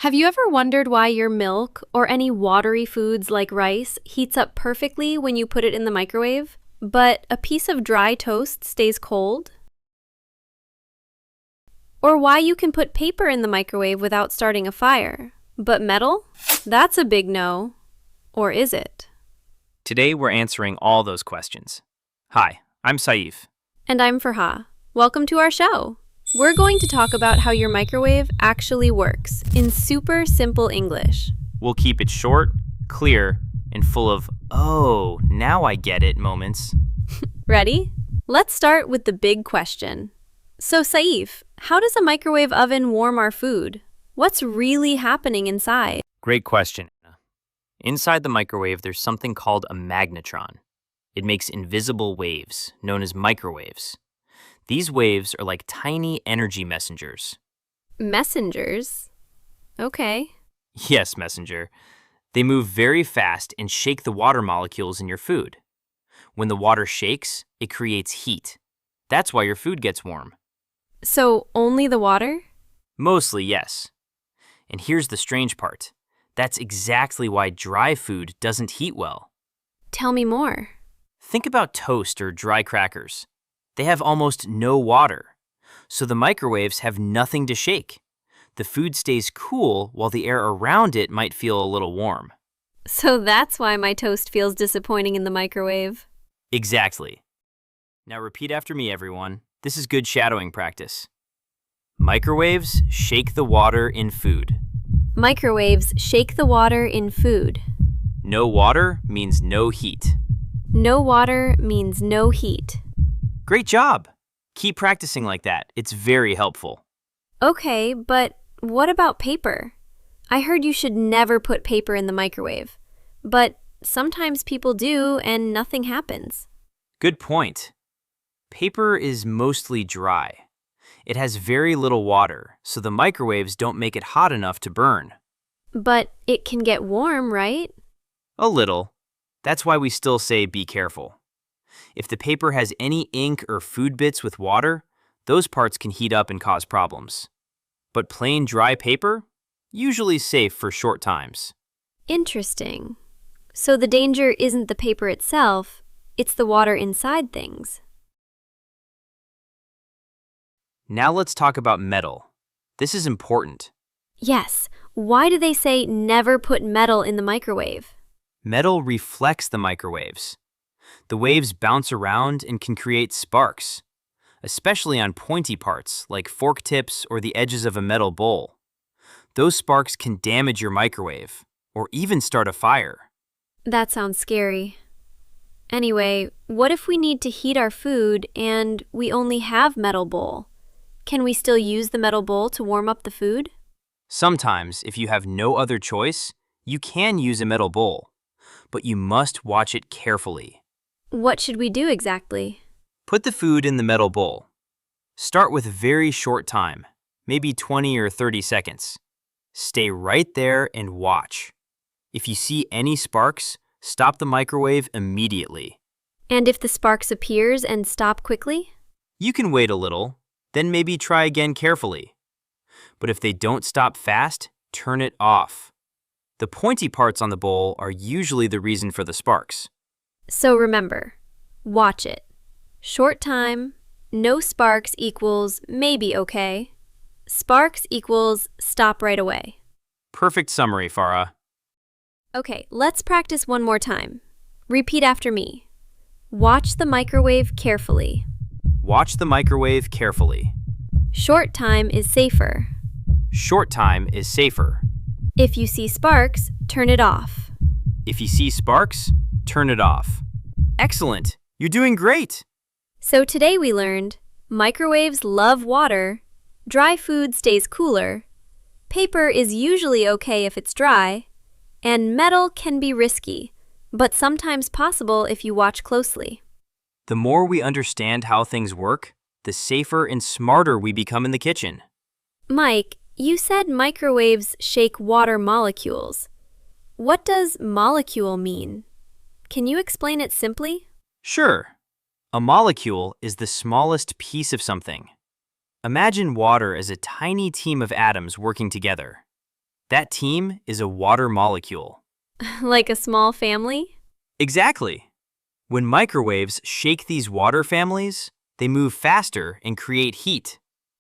Have you ever wondered why your milk or any watery foods like rice heats up perfectly when you put it in the microwave, but a piece of dry toast stays cold? Or why you can put paper in the microwave without starting a fire, but metal? That's a big no. Or is it? Today we're answering all those questions. Hi, I'm Saif. And I'm Farha. Welcome to our show. We're going to talk about how your microwave actually works in super simple English. We'll keep it short, clear, and full of, oh, now I get it moments. Ready? Let's start with the big question. So, Saif, how does a microwave oven warm our food? What's really happening inside? Great question. Inside the microwave, there's something called a magnetron. It makes invisible waves, known as microwaves. These waves are like tiny energy messengers. Messengers? Okay. Yes, messenger. They move very fast and shake the water molecules in your food. When the water shakes, it creates heat. That's why your food gets warm. So, only the water? Mostly, yes. And here's the strange part. That's exactly why dry food doesn't heat well. Tell me more. Think about toast or dry crackers. They have almost no water, so the microwaves have nothing to shake. The food stays cool while the air around it might feel a little warm. So that's why my toast feels disappointing in the microwave. Exactly. Now repeat after me, everyone. This is good shadowing practice. Microwaves shake the water in food. Microwaves shake the water in food. No water means no heat. No water means no heat. Great job! Keep practicing like that. It's very helpful. Okay, but what about paper? I heard you should never put paper in the microwave. But sometimes people do and nothing happens. Good point. Paper is mostly dry. It has very little water, so the microwaves don't make it hot enough to burn. But it can get warm, right? A little. That's why we still say be careful. If the paper has any ink or food bits with water, those parts can heat up and cause problems. But plain dry paper? Usually safe for short times. Interesting. So the danger isn't the paper itself, it's the water inside things. Now let's talk about metal. This is important. Yes, why do they say never put metal in the microwave? Metal reflects the microwaves. The waves bounce around and can create sparks, especially on pointy parts like fork tips or the edges of a metal bowl. Those sparks can damage your microwave or even start a fire. That sounds scary. Anyway, what if we need to heat our food and we only have metal bowl? Can we still use the metal bowl to warm up the food? Sometimes, if you have no other choice, you can use a metal bowl, but you must watch it carefully. What should we do exactly? Put the food in the metal bowl. Start with a very short time, maybe 20 or 30 seconds. Stay right there and watch. If you see any sparks, stop the microwave immediately. And if the sparks appears and stop quickly? You can wait a little, then maybe try again carefully. But if they don't stop fast, turn it off. The pointy parts on the bowl are usually the reason for the sparks. So remember, watch it. Short time, no sparks equals maybe okay. Sparks equals stop right away. Perfect summary, Farah. Okay, let's practice one more time. Repeat after me. Watch the microwave carefully. Watch the microwave carefully. Short time is safer. Short time is safer. If you see sparks, turn it off. If you see sparks, turn it off. Excellent! You're doing great! So today we learned microwaves love water, dry food stays cooler, paper is usually okay if it's dry, and metal can be risky, but sometimes possible if you watch closely. The more we understand how things work, the safer and smarter we become in the kitchen. Mike, you said microwaves shake water molecules. What does molecule mean? Can you explain it simply? Sure. A molecule is the smallest piece of something. Imagine water as a tiny team of atoms working together. That team is a water molecule. Like a small family? Exactly. When microwaves shake these water families, they move faster and create heat.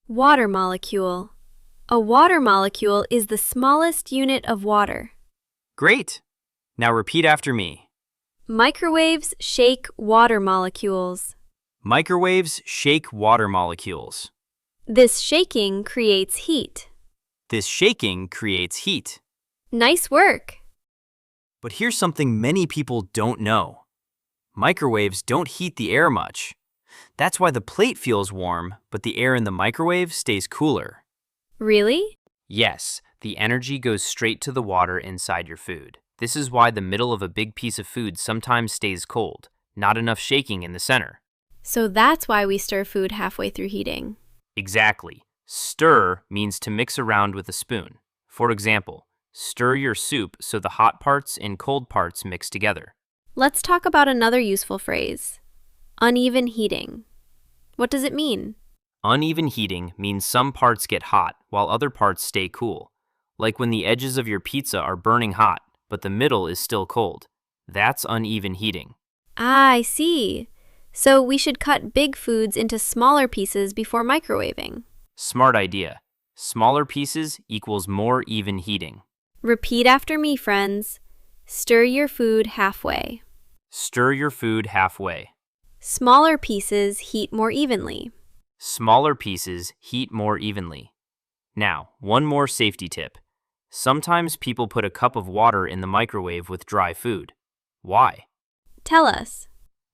Water molecule. A water molecule is the smallest unit of water. Great. Now repeat after me. Microwaves shake water molecules. Microwaves shake water molecules. This shaking creates heat. This shaking creates heat. Nice work! But here's something many people don't know. Microwaves don't heat the air much. That's why the plate feels warm, but the air in the microwave stays cooler. Really? Yes, the energy goes straight to the water inside your food. This is why the middle of a big piece of food sometimes stays cold, not enough shaking in the center. So that's why we stir food halfway through heating. Exactly. Stir means to mix around with a spoon. For example, stir your soup so the hot parts and cold parts mix together. Let's talk about another useful phrase. Uneven heating. What does it mean? Uneven heating means some parts get hot while other parts stay cool. Like when the edges of your pizza are burning hot, but the middle is still cold. That's uneven heating. Ah, I see. So we should cut big foods into smaller pieces before microwaving. Smart idea. Smaller pieces equals more even heating. Repeat after me, friends. Stir your food halfway. Stir your food halfway. Smaller pieces heat more evenly. Smaller pieces heat more evenly. Now, one more safety tip. Sometimes people put a cup of water in the microwave with dry food. Why? Tell us.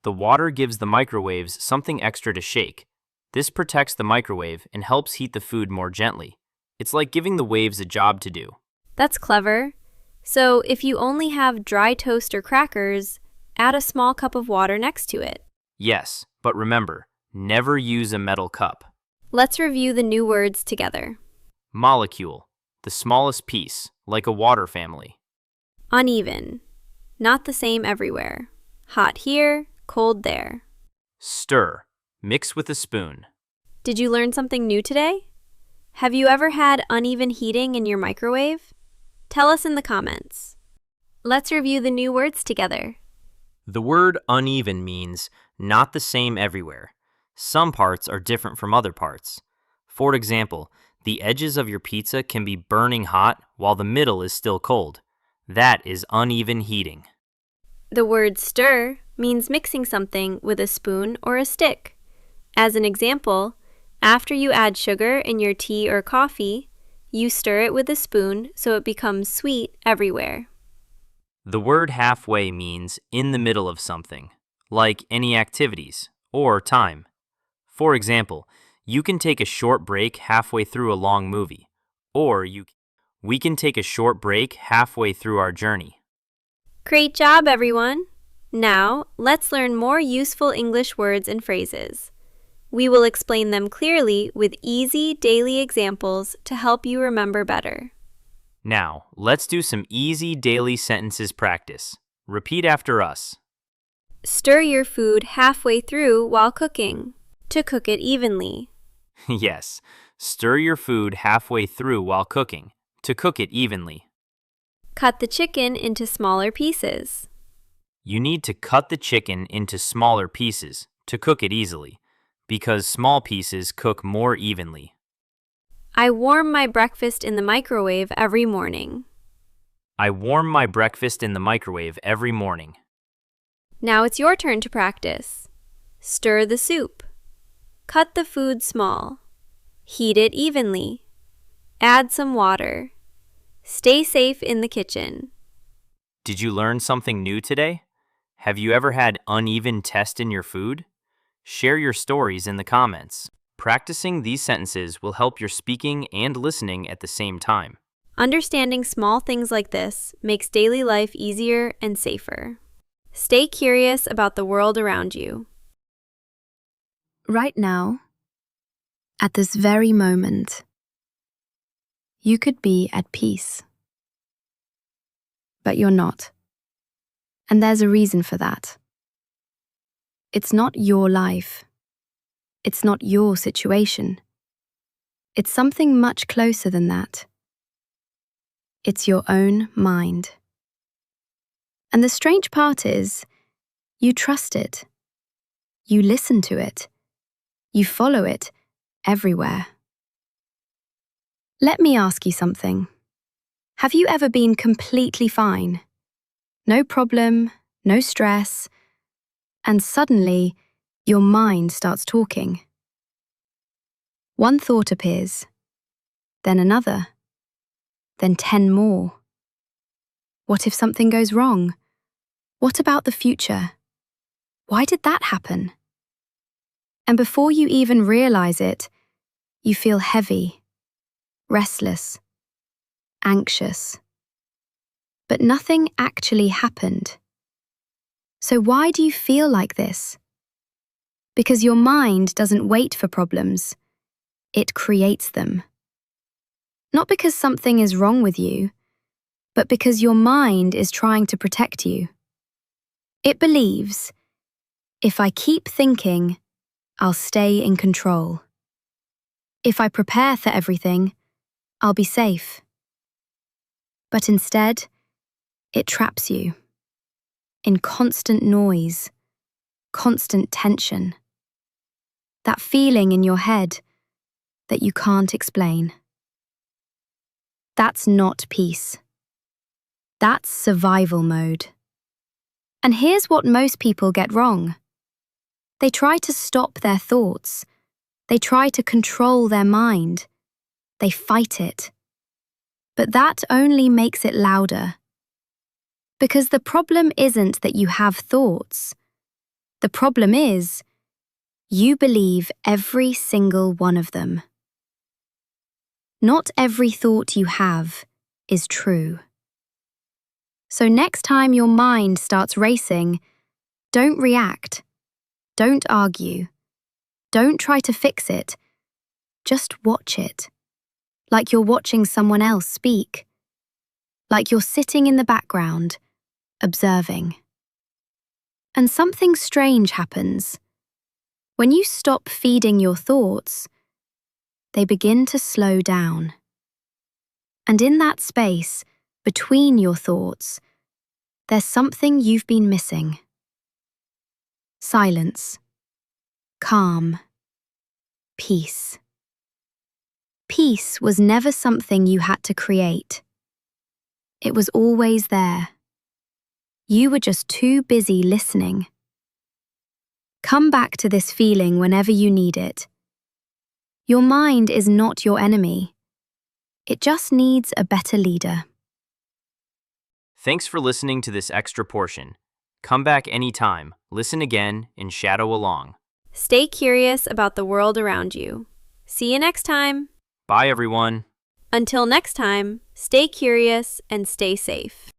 The water gives the microwaves something extra to shake. This protects the microwave and helps heat the food more gently. It's like giving the waves a job to do. That's clever. So if you only have dry toast or crackers, add a small cup of water next to it. Yes, but remember, never use a metal cup. Let's review the new words together. Molecule, the smallest piece, like a water family. Uneven. Not the same everywhere. Hot here, cold there. Stir, mix with a spoon. Did you learn something new today? Have you ever had uneven heating in your microwave? Tell us in the comments. Let's review the new words together. The word uneven means not the same everywhere. Some parts are different from other parts. For example, the edges of your pizza can be burning hot while the middle is still cold. That is uneven heating. The word stir means mixing something with a spoon or a stick. As an example, after you add sugar in your tea or coffee, you stir it with a spoon so it becomes sweet everywhere. The word halfway means in the middle of something, like any activities or time. For example, you can take a short break halfway through a long movie, or we can take a short break halfway through our journey. Great job, everyone! Now, let's learn more useful English words and phrases. We will explain them clearly with easy daily examples to help you remember better. Now, let's do some easy daily sentences practice. Repeat after us. Stir your food halfway through while cooking, to cook it evenly. Yes, stir your food halfway through while cooking, to cook it evenly. Cut the chicken into smaller pieces. You need to cut the chicken into smaller pieces to cook it easily, because small pieces cook more evenly. I warm my breakfast in the microwave every morning. I warm my breakfast in the microwave every morning. Now it's your turn to practice. Stir the soup. Cut the food small. Heat it evenly. Add some water. Stay safe in the kitchen. Did you learn something new today? Have you ever had uneven taste in your food? Share your stories in the comments. Practicing these sentences will help your speaking and listening at the same time. Understanding small things like this makes daily life easier and safer. Stay curious about the world around you. Right now, at this very moment, you could be at peace. But you're not. And there's a reason for that. It's not your life. It's not your situation. It's something much closer than that. It's your own mind. And the strange part is, you trust it. You listen to it. You follow it everywhere. Let me ask you something. Have you ever been completely fine? No problem, no stress, and suddenly your mind starts talking. One thought appears, then another, then 10 more. What if something goes wrong? What about the future? Why did that happen? And before you even realize it, you feel heavy, restless, anxious. But nothing actually happened. So why do you feel like this? Because your mind doesn't wait for problems. It creates them. Not because something is wrong with you, but because your mind is trying to protect you. It believes, if I keep thinking, I'll stay in control. If I prepare for everything, I'll be safe. But instead, it traps you in constant noise, constant tension. That feeling in your head that you can't explain. That's not peace. That's survival mode. And here's what most people get wrong. They try to stop their thoughts. They try to control their mind. They fight it. But that only makes it louder. Because the problem isn't that you have thoughts. The problem is, you believe every single one of them. Not every thought you have is true. So next time your mind starts racing, don't react. Don't argue. Don't try to fix it. Just watch it. Like you're watching someone else speak. Like you're sitting in the background, observing. And something strange happens. When you stop feeding your thoughts, they begin to slow down. And in that space, between your thoughts, there's something you've been missing. Silence. Calm. Peace. Peace was never something you had to create. It was always there. You were just too busy listening. Come back to this feeling whenever you need it. Your mind is not your enemy. It just needs a better leader. Thanks for listening to this extra portion. Come back anytime, listen again, and shadow along. Stay curious about the world around you. See you next time. Bye, everyone. Until next time, stay curious and stay safe.